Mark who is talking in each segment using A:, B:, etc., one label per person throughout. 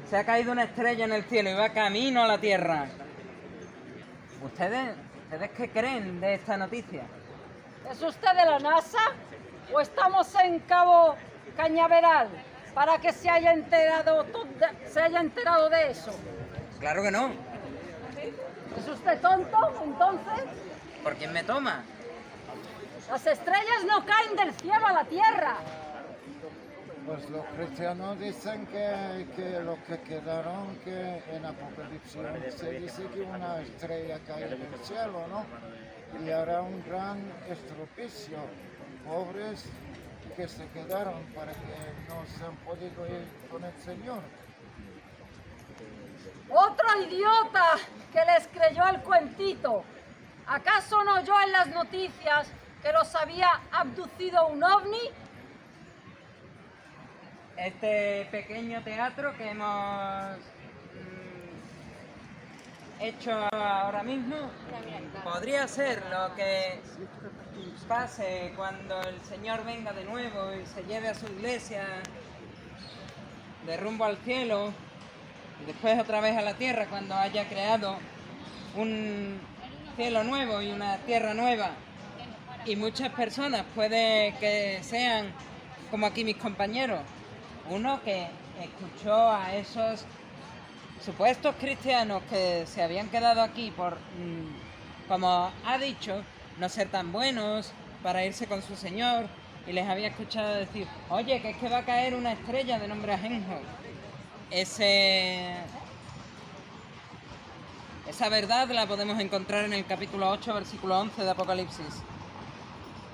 A: se ha caído una estrella en el cielo y va camino a la tierra. ¿Ustedes qué creen de esta noticia?
B: ¿Es usted de la NASA o estamos en Cabo Cañaveral para que se haya enterado de eso?
A: Claro que no.
B: ¿Es usted tonto, entonces?
A: ¿Por quién me toma?
B: Las estrellas no caen del cielo a la tierra.
C: Pues los cristianos dicen que los que quedaron, que en Apocalipsis se dice que una estrella cae del cielo, ¿no? Y hará un gran estropicio. Pobres que se quedaron para que no se han podido ir con el Señor.
B: Otro idiota que les creyó el cuentito. ¿Acaso no oyó en las noticias que los había abducido un ovni?
A: Este pequeño teatro que hemos hecho ahora mismo podría ser lo que pase cuando el Señor venga de nuevo y se lleve a su iglesia de rumbo al cielo y después otra vez a la tierra cuando haya creado un cielo nuevo y una tierra nueva. Y muchas personas puede que sean como aquí mis compañeros, uno que escuchó a esos supuestos cristianos que se habían quedado aquí por, como ha dicho, no ser tan buenos para irse con su Señor, y les había escuchado decir, oye, que es que va a caer una estrella de nombre Ajenjo. Esa verdad la podemos encontrar en el capítulo 8, versículo 11 de Apocalipsis.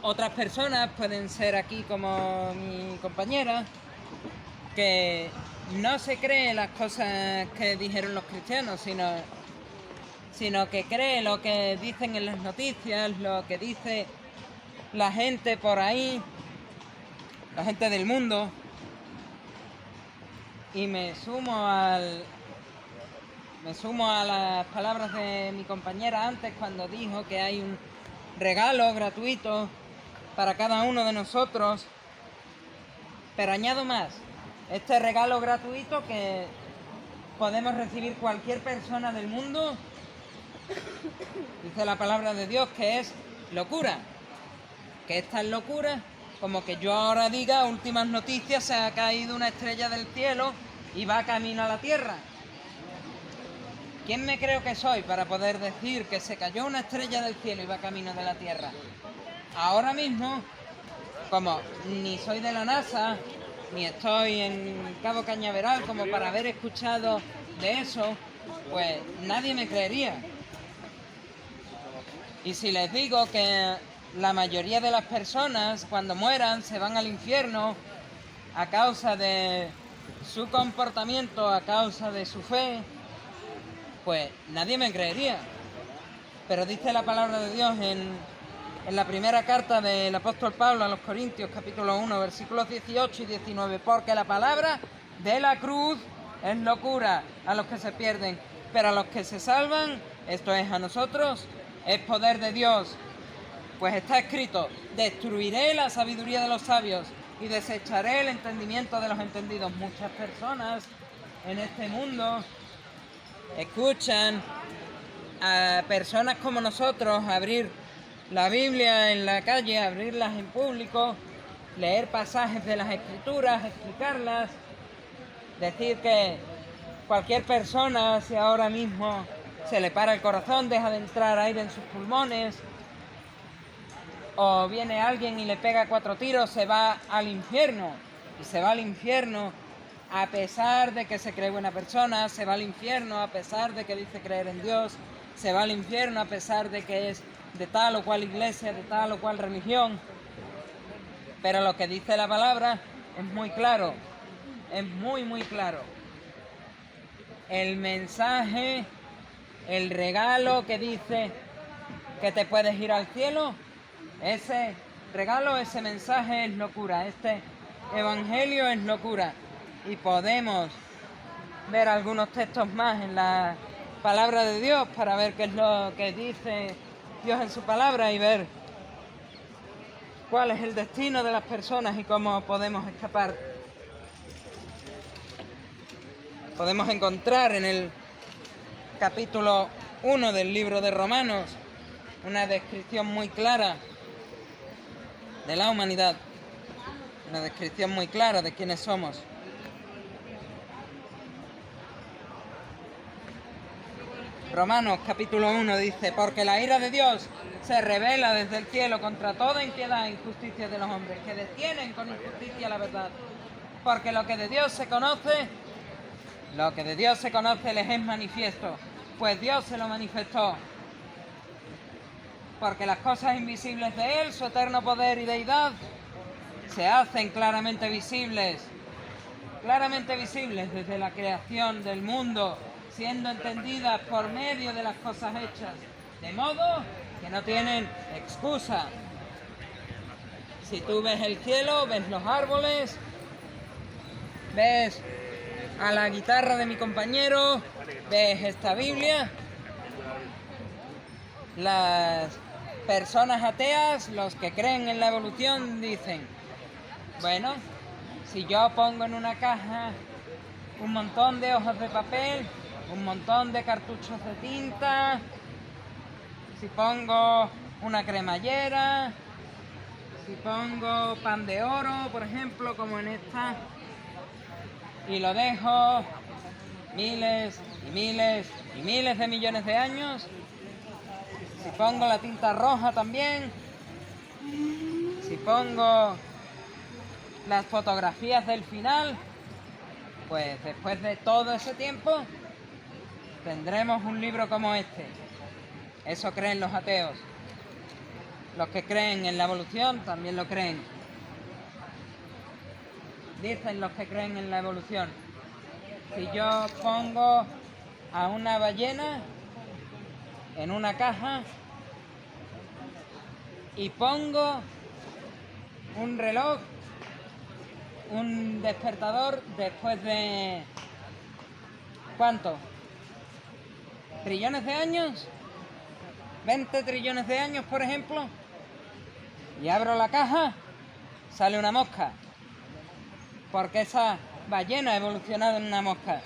A: Otras personas pueden ser aquí como mi compañera, que no se cree las cosas que dijeron los cristianos, sino que cree lo que dicen en las noticias, lo que dice la gente por ahí, la gente del mundo. Y me sumo a las palabras de mi compañera antes cuando dijo que hay un regalo gratuito para cada uno de nosotros. Pero añado más, este regalo gratuito que podemos recibir cualquier persona del mundo, dice la palabra de Dios que es locura, que es tan locura como que yo ahora diga, últimas noticias, se ha caído una estrella del cielo y va camino a la tierra. ¿Quién me creo que soy para poder decir que se cayó una estrella del cielo y va camino de la tierra? Ahora mismo, como ni soy de la NASA, ni estoy en Cabo Cañaveral como para haber escuchado de eso, pues nadie me creería. Y si les digo que la mayoría de las personas cuando mueran se van al infierno a causa de su comportamiento, a causa de su fe, pues nadie me creería. Pero dice la palabra de Dios en la primera carta del apóstol Pablo a los Corintios, capítulo 1, versículos 18 y 19, porque la palabra de la cruz es locura a los que se pierden, pero a los que se salvan, esto es a nosotros, es poder de Dios. Pues está escrito, destruiré la sabiduría de los sabios y desecharé el entendimiento de los entendidos. Muchas personas en este mundo escuchan a personas como nosotros abrir la Biblia en la calle, abrirlas en público, leer pasajes de las Escrituras, explicarlas, decir que cualquier persona, si ahora mismo se le para el corazón, deja de entrar aire en sus pulmones, o viene alguien y le pega 4 tiros, se va al infierno. Y se va al infierno a pesar de que se cree buena persona, se va al infierno a pesar de que dice creer en Dios, se va al infierno a pesar de que es de tal o cual iglesia, de tal o cual religión. Pero lo que dice la palabra es muy claro, es muy muy claro. El mensaje, el regalo que dice que te puedes ir al cielo, ese regalo, ese mensaje es locura, este evangelio es locura. Y podemos ver algunos textos más en la palabra de Dios para ver qué es lo que dice Dios en su palabra y ver cuál es el destino de las personas y cómo podemos escapar. podemos encontrar en el capítulo 1 del libro de Romanos una descripción muy clara de la humanidad, una descripción muy clara de quiénes somos. Romanos capítulo 1 dice: porque la ira de Dios se revela desde el cielo contra toda impiedad e injusticia de los hombres, que detienen con injusticia la verdad. Porque lo que de Dios se conoce les es manifiesto, pues Dios se lo manifestó. Porque las cosas invisibles de Él, su eterno poder y deidad, se hacen claramente visibles desde la creación del mundo, siendo entendidas por medio de las cosas hechas, de modo que no tienen excusa. Si tú ves el cielo, ves los árboles, ves a la guitarra de mi compañero, ves esta Biblia, las personas ateas, los que creen en la evolución, dicen: bueno, si yo pongo en una caja un montón de hojas de papel, un montón de cartuchos de tinta, si pongo una cremallera, si pongo pan de oro, por ejemplo, como en esta, y lo dejo miles y miles y miles de millones de años, si pongo la tinta roja también, si pongo las fotografías del final, pues después de todo ese tiempo tendremos un libro como este. Eso creen los ateos. Los que creen en la evolución también lo creen. Dicen los que creen en la evolución: si yo pongo a una ballena en una caja y pongo un reloj, un despertador, después de ¿cuánto? ¿Trillones de años? 20 trillones de años, por ejemplo, y abro la caja, sale una mosca, porque esa ballena ha evolucionado en una mosca,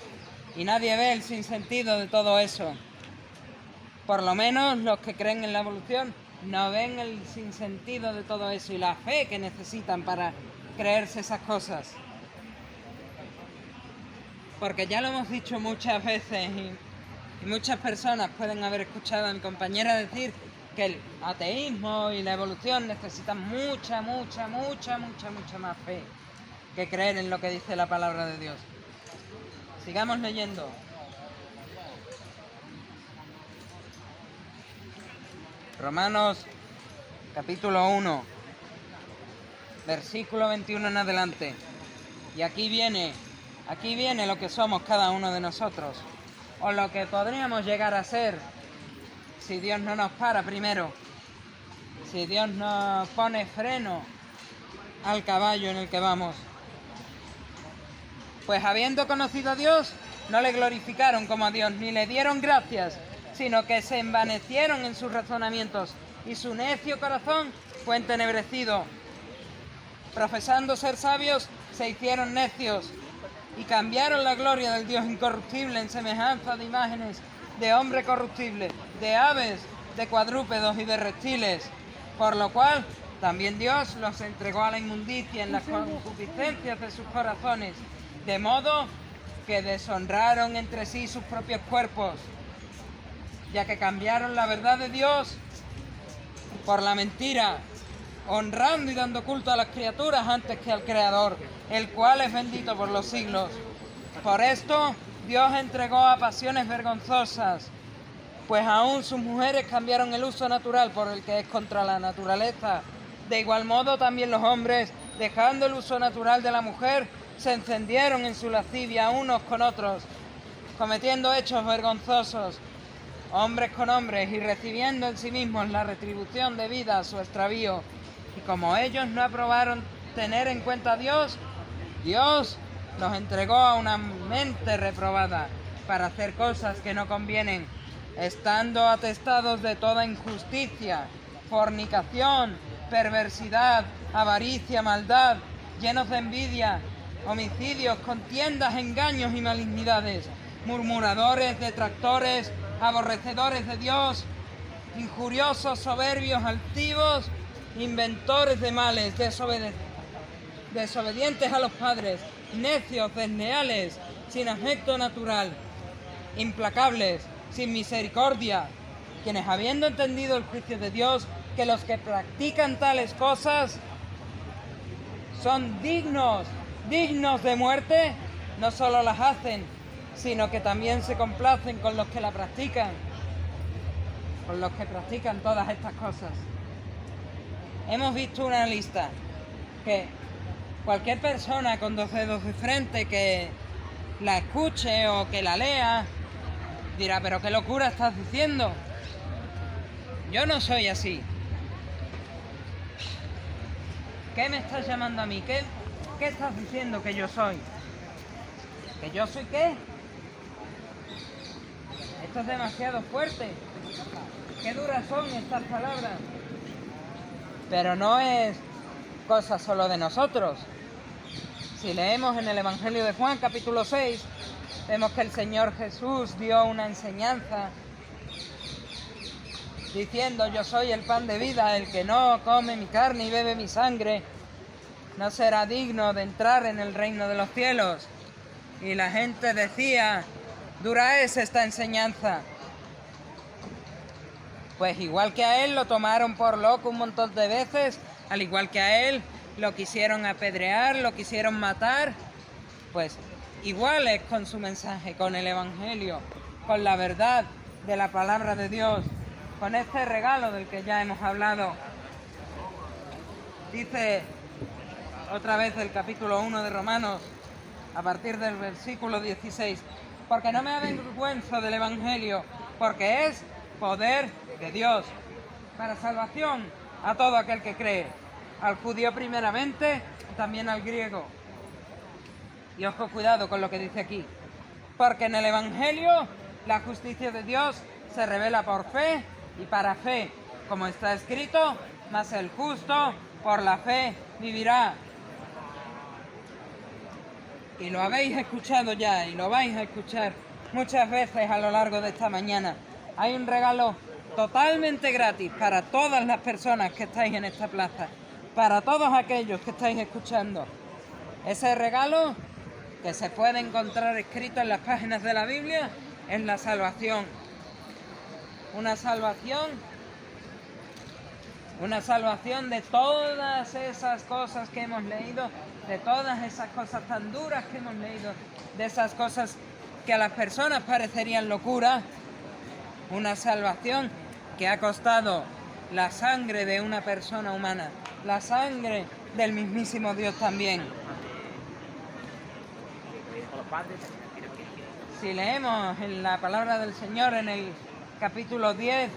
A: y nadie ve el sinsentido de todo eso. Por lo menos los que creen en la evolución no ven el sinsentido de todo eso y la fe que necesitan para creerse esas cosas. Porque ya lo hemos dicho muchas veces y muchas personas pueden haber escuchado a mi compañera decir que el ateísmo y la evolución necesitan mucha más fe que creer en lo que dice la palabra de Dios. Sigamos leyendo. Romanos capítulo 1, versículo 21 en adelante. Y aquí viene lo que somos cada uno de nosotros, o lo que podríamos llegar a ser si Dios no nos para primero, si Dios nos pone freno al caballo en el que vamos. Pues habiendo conocido a Dios, no le glorificaron como a Dios, ni le dieron gracias, sino que se envanecieron en sus razonamientos, y su necio corazón fue entenebrecido. Profesando ser sabios, se hicieron necios, y cambiaron la gloria del Dios incorruptible en semejanza de imágenes de hombre corruptible, de aves, de cuadrúpedos y de reptiles, por lo cual también Dios los entregó a la inmundicia en las concupiscencias de sus corazones, de modo que deshonraron entre sí sus propios cuerpos, ya que cambiaron la verdad de Dios por la mentira, honrando y dando culto a las criaturas antes que al Creador, el cual es bendito por los siglos. Por esto Dios entregó a pasiones vergonzosas, pues aún sus mujeres cambiaron el uso natural por el que es contra la naturaleza. De igual modo también los hombres, dejando el uso natural de la mujer, se encendieron en su lascivia unos con otros, cometiendo hechos vergonzosos, hombres con hombres, y recibiendo en sí mismos la retribución debida a su extravío. Y como ellos no aprobaron tener en cuenta a Dios, Dios los entregó a una mente reprobada para hacer cosas que no convienen, estando atestados de toda injusticia, fornicación, perversidad, avaricia, maldad, llenos de envidia, homicidios, contiendas, engaños y malignidades, murmuradores, detractores, aborrecedores de Dios, injuriosos, soberbios, altivos, inventores de males, desobedientes a los padres, necios, desleales, sin afecto natural, implacables, sin misericordia, quienes habiendo entendido el juicio de Dios, que los que practican tales cosas son dignos de muerte, no solo las hacen, sino que también se complacen con los que la practican, con los que practican todas estas cosas. Hemos visto una lista que cualquier persona con 2 dedos de frente que la escuche o que la lea dirá, pero qué locura estás diciendo. Yo no soy así. ¿Qué me estás llamando a mí? ¿Qué estás diciendo que yo soy? ¿Que yo soy qué? Esto es demasiado fuerte. Qué duras son estas palabras. Pero no es cosa solo de nosotros. Si leemos en el Evangelio de Juan, capítulo 6, vemos que el Señor Jesús dio una enseñanza diciendo: yo soy el pan de vida, el que no come mi carne y bebe mi sangre no será digno de entrar en el reino de los cielos. Y la gente decía: dura es esta enseñanza. Pues igual que a él lo tomaron por loco un montón de veces, al igual que a él lo quisieron apedrear, lo quisieron matar, pues igual es con su mensaje, con el Evangelio, con la verdad de la palabra de Dios, con este regalo del que ya hemos hablado. Dice otra vez el capítulo 1 de Romanos, a partir del versículo 16, porque no me avergüenzo del Evangelio, porque es poder de Dios para salvación a todo aquel que cree, al judío primeramente, también al griego. Y ojo, cuidado con lo que dice aquí, porque en el Evangelio la justicia de Dios se revela por fe y para fe, como está escrito: mas el justo por la fe vivirá. Y lo habéis escuchado ya y lo vais a escuchar muchas veces a lo largo de esta mañana. Hay un regalo totalmente gratis para todas las personas que estáis en esta plaza, para todos aquellos que estáis escuchando. Ese regalo, que se puede encontrar escrito en las páginas de la Biblia, es la salvación. Una salvación de todas esas cosas que hemos leído, de todas esas cosas tan duras que hemos leído, de esas cosas que a las personas parecerían locura. Una salvación que ha costado la sangre de una persona humana, la sangre del mismísimo Dios también. Si leemos en la palabra del Señor en el capítulo 10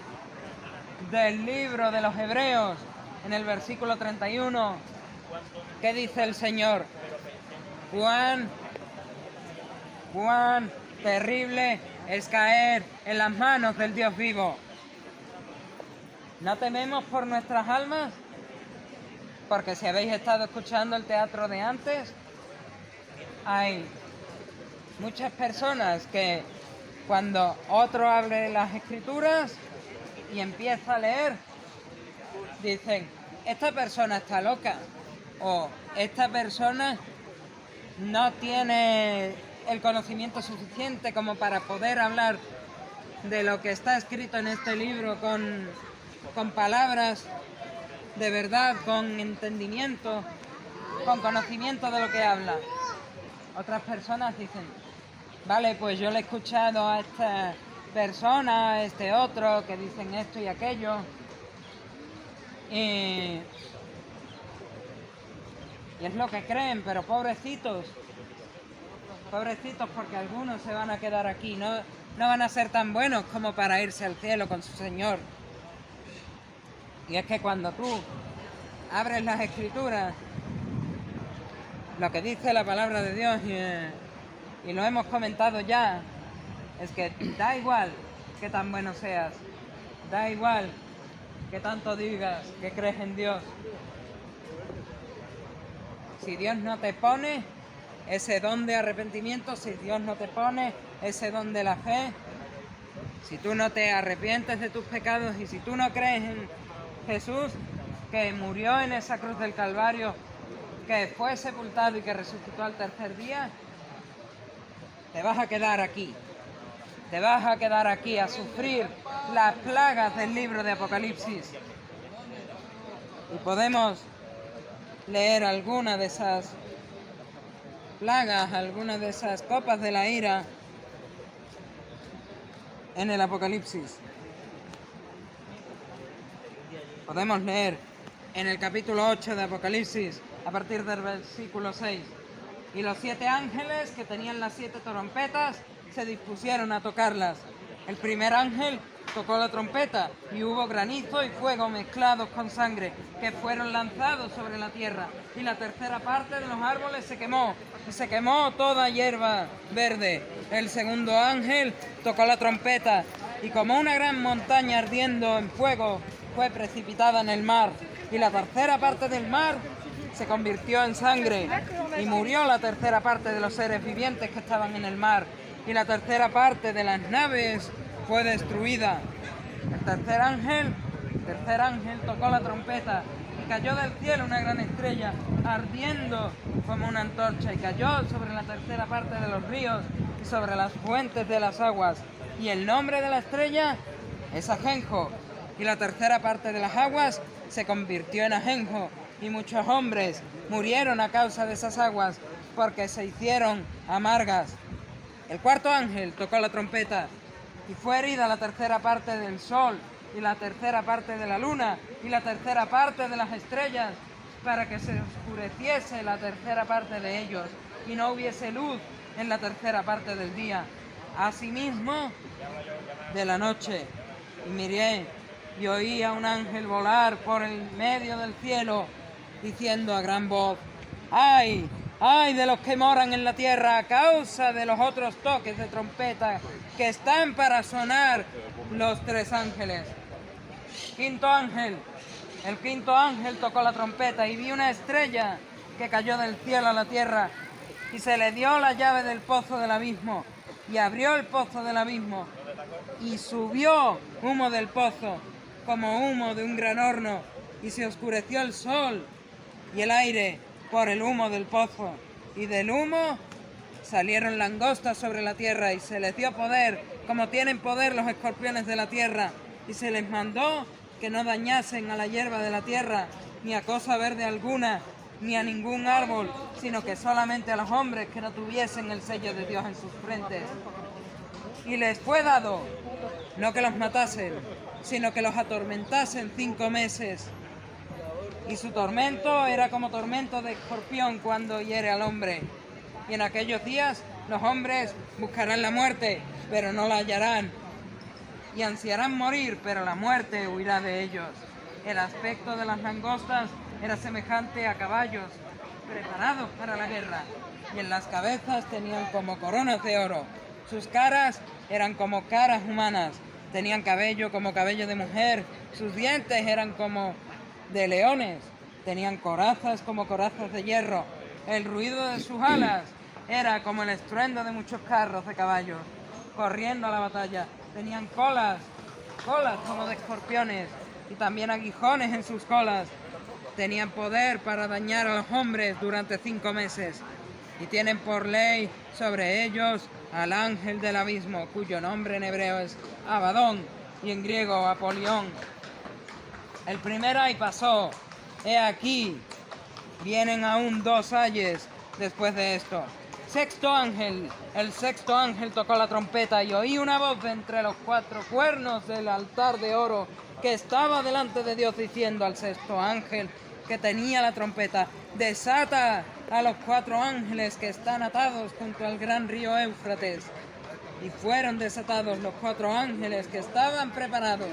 A: del libro de los Hebreos, en el versículo 31, ¿qué dice el Señor? Cuán terrible es caer en las manos del Dios vivo. ¿No tememos por nuestras almas? Porque si habéis estado escuchando el teatro de antes, hay muchas personas que cuando otro abre las Escrituras y empieza a leer, dicen: esta persona está loca, o esta persona no tiene el conocimiento suficiente como para poder hablar de lo que está escrito en este libro con palabras de verdad, con entendimiento, con conocimiento de lo que habla. Otras personas dicen: vale, pues yo le he escuchado a esta persona, a este otro, que dicen esto y aquello, y es lo que creen, pero pobrecitos, porque algunos se van a quedar aquí, no van a ser tan buenos como para irse al cielo con su Señor. Y es que cuando tú abres las Escrituras, lo que dice la palabra de Dios, y lo hemos comentado ya, es que da igual que tan bueno seas, da igual que tanto digas que crees en Dios. Si Dios no te pone ese don de arrepentimiento, si Dios no te pone ese don de la fe, si tú no te arrepientes de tus pecados y si tú no crees en Jesús, que murió en esa cruz del Calvario, que fue sepultado y que resucitó al tercer día, te vas a quedar aquí. Te vas a quedar aquí a sufrir las plagas del libro de Apocalipsis. Y podemos leer alguna de esas plagas, alguna de esas copas de la ira en el Apocalipsis. Podemos leer en el capítulo 8 de Apocalipsis, a partir del versículo 6. Y los 7 ángeles que tenían las 7 trompetas se dispusieron a tocarlas. El primer ángel tocó la trompeta y hubo granizo y fuego mezclados con sangre que fueron lanzados sobre la tierra. Y la tercera parte de los árboles se quemó y se quemó toda hierba verde. El segundo ángel tocó la trompeta y como una gran montaña ardiendo en fuego fue precipitada en el mar. Y la tercera parte del mar se convirtió en sangre y murió la tercera parte de los seres vivientes que estaban en el mar. Y la tercera parte de las naves fue destruida. El tercer ángel tocó la trompeta y cayó del cielo una gran estrella ardiendo como una antorcha y cayó sobre la tercera parte de los ríos y sobre las fuentes de las aguas. Y el nombre de la estrella es Ajenjo. Y la tercera parte de las aguas se convirtió en ajenjo y muchos hombres murieron a causa de esas aguas porque se hicieron amargas. El cuarto ángel tocó la trompeta y fue herida la tercera parte del sol y la tercera parte de la luna y la tercera parte de las estrellas para que se oscureciese la tercera parte de ellos y no hubiese luz en la tercera parte del día. Asimismo, de la noche, y miré y oí a un ángel volar por el medio del cielo diciendo a gran voz: ¡ay! ¡Ay de los que moran en la tierra a causa de los otros toques de trompeta que están para sonar los 3 ángeles! Quinto ángel. El quinto ángel tocó la trompeta y vi una estrella que cayó del cielo a la tierra y se le dio la llave del pozo del abismo y abrió el pozo del abismo y subió humo del pozo como humo de un gran horno y se oscureció el sol y el aire por el humo del pozo, y del humo salieron langostas sobre la tierra, y se les dio poder, como tienen poder los escorpiones de la tierra, y se les mandó que no dañasen a la hierba de la tierra, ni a cosa verde alguna, ni a ningún árbol, sino que solamente a los hombres que no tuviesen el sello de Dios en sus frentes. Y les fue dado, no que los matasen, sino que los atormentasen 5 meses. Y su tormento era como tormento de escorpión cuando hiere al hombre. Y en aquellos días los hombres buscarán la muerte, pero no la hallarán. Y ansiarán morir, pero la muerte huirá de ellos. El aspecto de las langostas era semejante a caballos preparados para la guerra. Y en las cabezas tenían como coronas de oro. Sus caras eran como caras humanas. Tenían cabello como cabello de mujer. Sus dientes eran como de leones, tenían corazas como corazas de hierro, el ruido de sus alas era como el estruendo de muchos carros de caballos, corriendo a la batalla, tenían colas como de escorpiones y también aguijones en sus colas, tenían poder para dañar a los hombres durante 5 meses y tienen por ley sobre ellos al ángel del abismo, cuyo nombre en hebreo es Abadón y en griego Apolión. El primer ay pasó, he aquí, vienen aún 2 ayes después de esto. Sexto ángel, el sexto ángel tocó la trompeta y oí una voz de entre los 4 cuernos del altar de oro que estaba delante de Dios diciendo al sexto ángel que tenía la trompeta: desata a los 4 ángeles que están atados junto al gran río Éufrates. Y fueron desatados los 4 ángeles que estaban preparados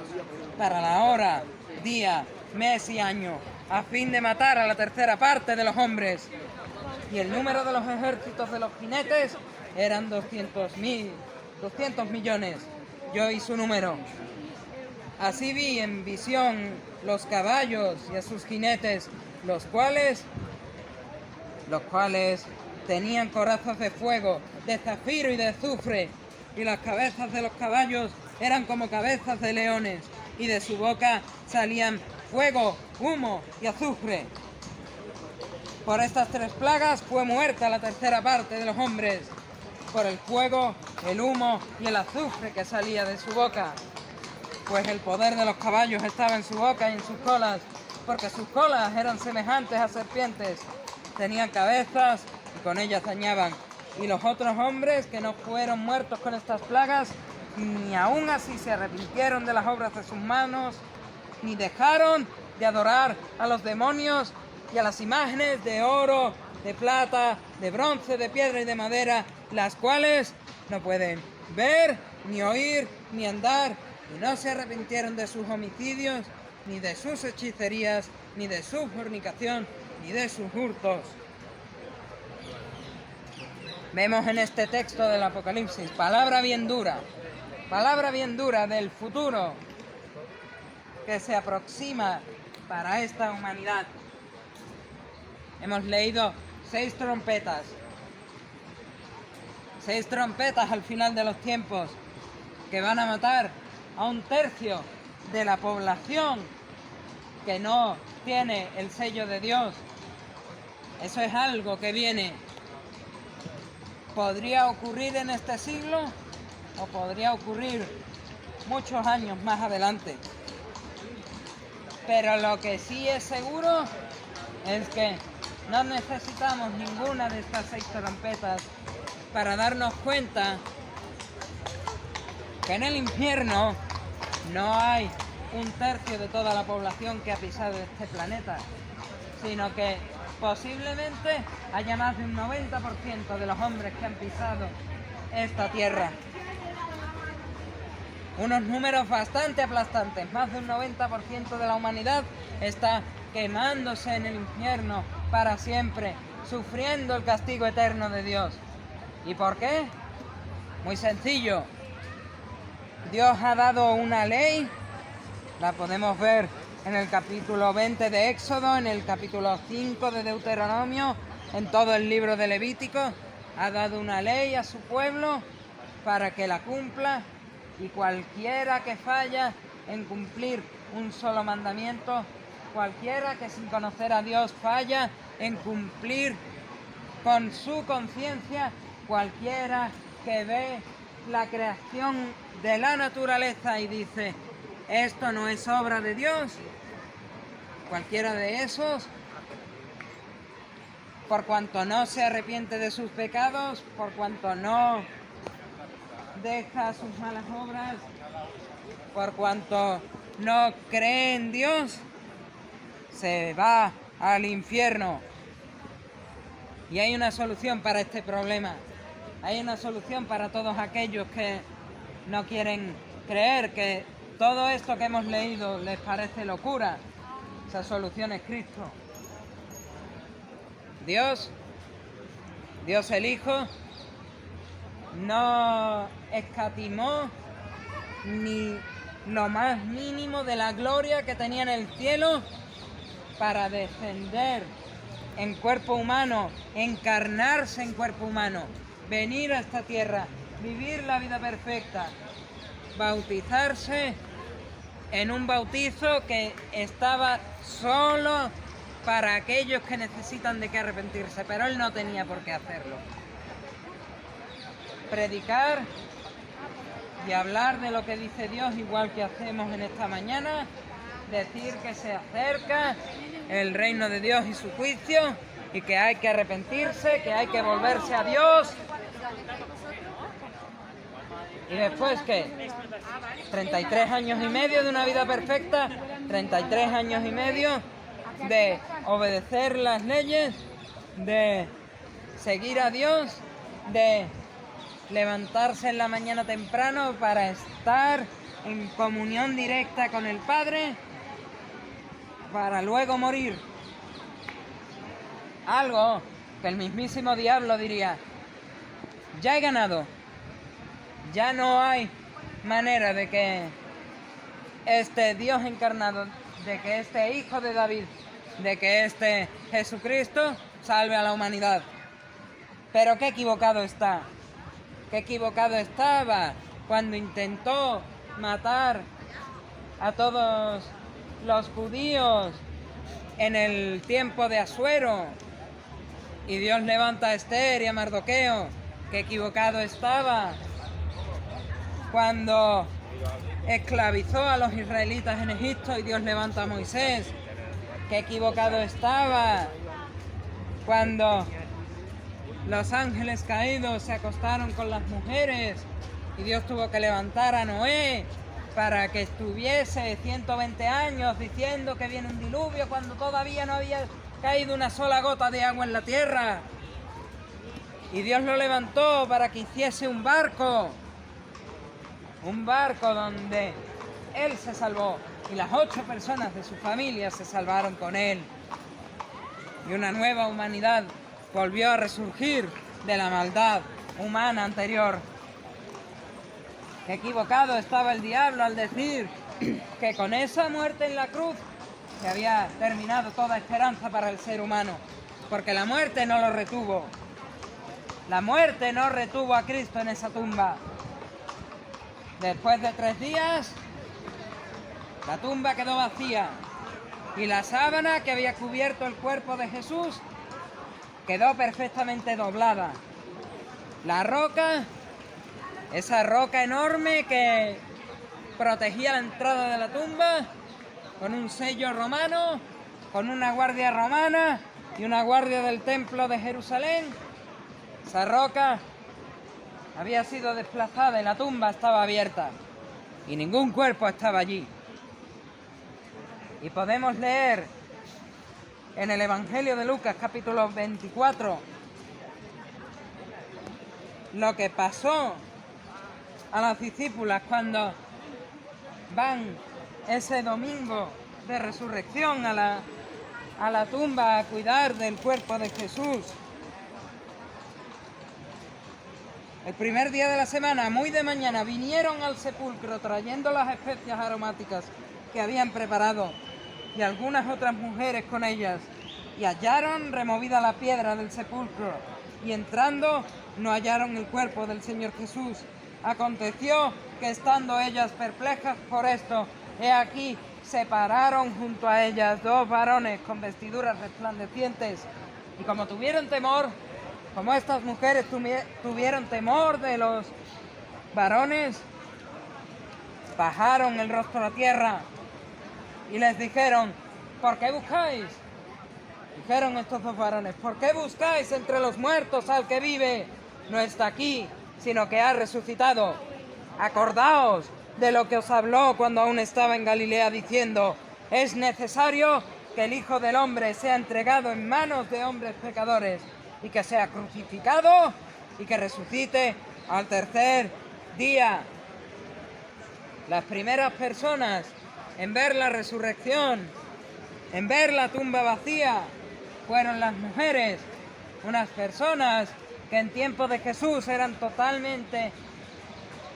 A: para la hora, día, mes y año, a fin de matar a la tercera parte de los hombres. Y el número de los ejércitos de los jinetes eran 200 millones. Yo oí su número. Así vi en visión los caballos y a sus jinetes, los cuales tenían corazas de fuego, de zafiro y de azufre, y las cabezas de los caballos eran como cabezas de leones, y de su boca salían fuego, humo y azufre. Por estas 3 plagas fue muerta la tercera parte de los hombres, por el fuego, el humo y el azufre que salía de su boca. Pues el poder de los caballos estaba en su boca y en sus colas, porque sus colas eran semejantes a serpientes, tenían cabezas y con ellas dañaban. Y los otros hombres que no fueron muertos con estas plagas, ni aún así se arrepintieron de las obras de sus manos, ni dejaron de adorar a los demonios y a las imágenes de oro, de plata, de bronce, de piedra y de madera, las cuales no pueden ver, ni oír, ni andar, y no se arrepintieron de sus homicidios, ni de sus hechicerías, ni de su fornicación, ni de sus hurtos. Vemos en este texto del Apocalipsis palabra bien dura del futuro que se aproxima para esta humanidad. Hemos leído 6 trompetas al final de los tiempos que van a matar a 1/3 de la población que no tiene el sello de Dios. Eso es algo que viene. ¿Podría ocurrir en este siglo o podría ocurrir muchos años más adelante? Pero lo que sí es seguro es que no necesitamos ninguna de estas 6 trompetas para darnos cuenta que en el infierno no hay 1/3 de toda la población que ha pisado este planeta, sino que posiblemente haya más de un 90% de los hombres que han pisado esta tierra. Unos números bastante aplastantes. Más de un 90% de la humanidad está quemándose en el infierno para siempre, sufriendo el castigo eterno de Dios. ¿Y por qué? Muy sencillo. Dios ha dado una ley, la podemos ver en el capítulo 20 de Éxodo, en el capítulo 5 de Deuteronomio, en todo el libro de Levítico. Ha dado una ley a su pueblo para que la cumpla, y cualquiera que falla en cumplir un solo mandamiento, cualquiera que sin conocer a Dios falla en cumplir con su conciencia, cualquiera que ve la creación de la naturaleza y dice, esto no es obra de Dios, cualquiera de esos, por cuanto no se arrepiente de sus pecados, por cuanto no deja sus malas obras, por cuanto no cree en Dios, se va al infierno. Y hay una solución para este problema. Hay una solución para todos aquellos que no quieren creer, que todo esto que hemos leído les parece locura. Esa solución es Cristo. Dios el Hijo, no escatimó ni lo más mínimo de la gloria que tenía en el cielo para descender en cuerpo humano, encarnarse en cuerpo humano, venir a esta tierra, vivir la vida perfecta, bautizarse en un bautizo que estaba solo para aquellos que necesitan de que arrepentirse, pero él no tenía por qué hacerlo. Predicar y hablar de lo que dice Dios, igual que hacemos en esta mañana, decir que se acerca el reino de Dios y su juicio, y que hay que arrepentirse, que hay que volverse a Dios. ¿Y después qué? 33 años y medio de una vida perfecta, 33 años y medio de obedecer las leyes, de seguir a Dios, de levantarse en la mañana temprano para estar en comunión directa con el Padre, para luego morir. Algo que el mismísimo diablo diría, ya he ganado, ya no hay manera de que este Dios encarnado, de que este Hijo de David, de que este Jesucristo salve a la humanidad. Pero qué equivocado está. Qué equivocado estaba cuando intentó matar a todos los judíos en el tiempo de Asuero. Y Dios levanta a Esther y a Mardoqueo. Qué equivocado estaba cuando esclavizó a los israelitas en Egipto y Dios levanta a Moisés. Qué equivocado estaba cuando los ángeles caídos se acostaron con las mujeres y Dios tuvo que levantar a Noé para que estuviese 120 años diciendo que viene un diluvio cuando todavía no había caído una sola gota de agua en la tierra. Y Dios lo levantó para que hiciese un barco donde él se salvó y las 8 personas de su familia se salvaron con él. Y una nueva humanidad volvió a resurgir de la maldad humana anterior. Qué equivocado estaba el diablo al decir que con esa muerte en la cruz se había terminado toda esperanza para el ser humano, porque la muerte no lo retuvo. La muerte no retuvo a Cristo en esa tumba. Después de 3 días, la tumba quedó vacía y la sábana que había cubierto el cuerpo de Jesús quedó perfectamente doblada. La roca, esa roca enorme que protegía la entrada de la tumba, con un sello romano, con una guardia romana y una guardia del templo de Jerusalén, esa roca había sido desplazada y la tumba estaba abierta y ningún cuerpo estaba allí. Y podemos leer en el Evangelio de Lucas, capítulo 24, lo que pasó a las discípulas cuando van ese domingo de resurrección a la tumba a cuidar del cuerpo de Jesús. El primer día de la semana, muy de mañana, vinieron al sepulcro trayendo las especias aromáticas que habían preparado y algunas otras mujeres con ellas, y hallaron removida la piedra del sepulcro, y entrando no hallaron el cuerpo del Señor Jesús. Aconteció que estando ellas perplejas por esto, he aquí se pararon junto a ellas 2 varones con vestiduras resplandecientes, y como tuvieron temor, como estas mujeres tuvieron temor de los varones, bajaron el rostro a la tierra y les dijeron: ¿por qué buscáis? Dijeron estos 2 varones: ¿por qué buscáis entre los muertos al que vive? No está aquí, sino que ha resucitado. Acordaos de lo que os habló cuando aún estaba en Galilea, diciendo: es necesario que el Hijo del Hombre sea entregado en manos de hombres pecadores, y que sea crucificado y que resucite al tercer día. Las primeras personas en ver la resurrección, en ver la tumba vacía, fueron las mujeres, unas personas que en tiempo de Jesús eran totalmente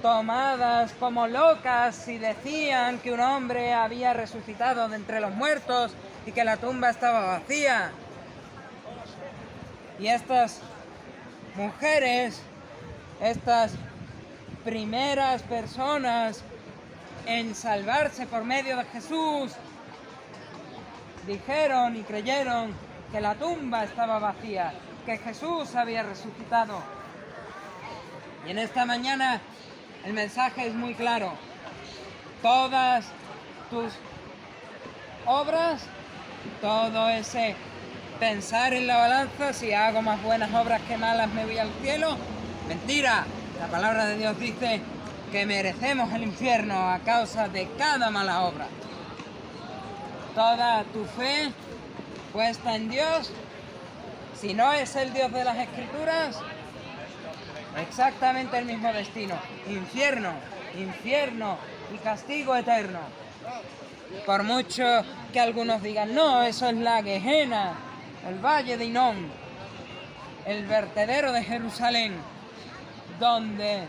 A: tomadas como locas y decían que un hombre había resucitado de entre los muertos y que la tumba estaba vacía. Y estas mujeres, estas primeras personas en salvarse por medio de Jesús, dijeron y creyeron que la tumba estaba vacía, que Jesús había resucitado. Y en esta mañana el mensaje es muy claro: todas tus obras, todo ese pensar en la balanza, si hago más buenas obras que malas me voy al cielo, mentira. La palabra de Dios dice que merecemos el infierno a causa de cada mala obra. Toda tu fe puesta en Dios, si no es el Dios de las Escrituras, exactamente el mismo destino: infierno, infierno y castigo eterno. Por mucho que algunos digan: no, eso es la Gehenna, el valle de Hinnom, el vertedero de Jerusalén, donde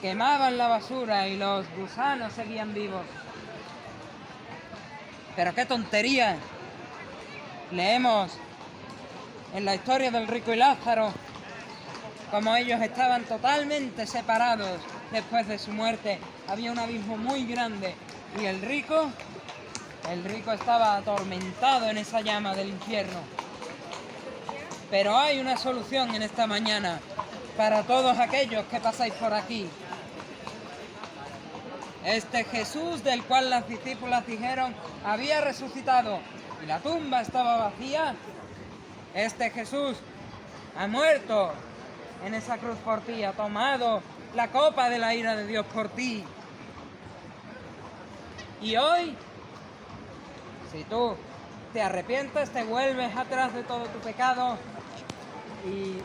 A: quemaban la basura y los gusanos seguían vivos. Pero qué tontería. Leemos en la historia del rico y Lázaro Como ellos estaban totalmente separados después de su muerte, había un abismo muy grande. Y el rico estaba atormentado en esa llama del infierno. Pero hay una solución en esta mañana para todos aquellos que pasáis por aquí. Este Jesús del cual las discípulas dijeron había resucitado y la tumba estaba vacía, este Jesús ha muerto en esa cruz por ti, ha tomado la copa de la ira de Dios por ti. Y hoy, si tú te arrepientes, te vuelves atrás de todo tu pecado y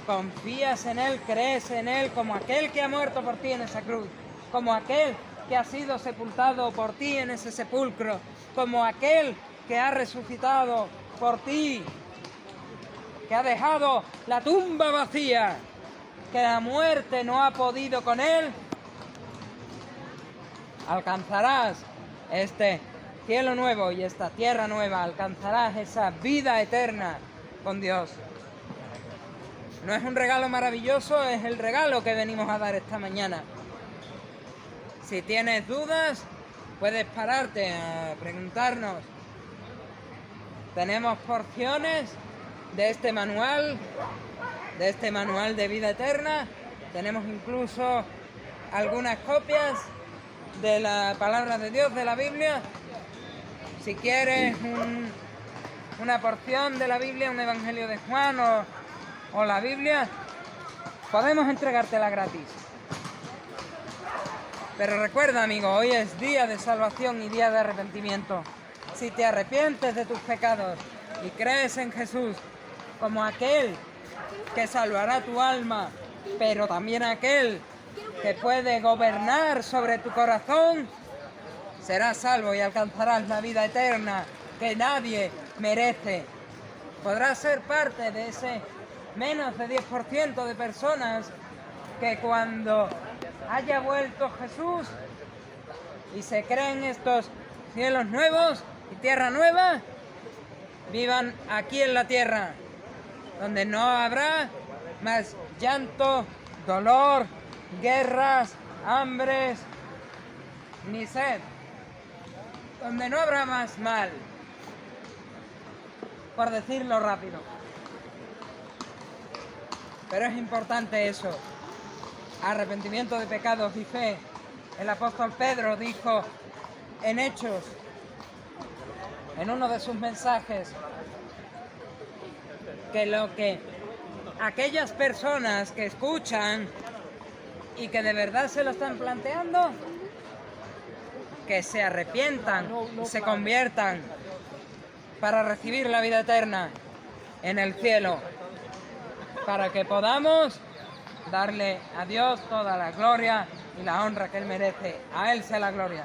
A: confías en Él, crees en Él como aquel que ha muerto por ti en esa cruz, como aquel que ha sido sepultado por ti en ese sepulcro, como aquel que ha resucitado por ti, que ha dejado la tumba vacía, que la muerte no ha podido con Él, alcanzarás este cielo nuevo y esta tierra nueva, alcanzarás esa vida eterna con Dios. ¿No es un regalo maravilloso? Es el regalo que venimos a dar esta mañana. Si tienes dudas, puedes pararte a preguntarnos. Tenemos porciones de este manual de vida eterna. Tenemos incluso algunas copias de la palabra de Dios, de la Biblia. Si quieres una porción de la Biblia, un evangelio de Juan o la Biblia, podemos entregártela gratis. Pero recuerda, amigo, hoy es día de salvación y día de arrepentimiento. Si te arrepientes de tus pecados y crees en Jesús como aquel que salvará tu alma, pero también aquel que puede gobernar sobre tu corazón, serás salvo y alcanzarás la vida eterna que nadie merece. Podrás ser parte de ese menos de 10% de personas que cuando haya vuelto Jesús y se creen estos cielos nuevos y tierra nueva, vivan aquí en la tierra, donde no habrá más llanto, dolor, guerras, hambres, ni sed, donde no habrá más mal, por decirlo rápido. Pero es importante eso, arrepentimiento de pecados y fe. El apóstol Pedro dijo en Hechos, en uno de sus mensajes, que aquellas personas que escuchan y que de verdad se lo están planteando, que se arrepientan y se conviertan para recibir la vida eterna en el cielo, para que podamos darle a Dios toda la gloria y la honra que Él merece. A Él sea la gloria.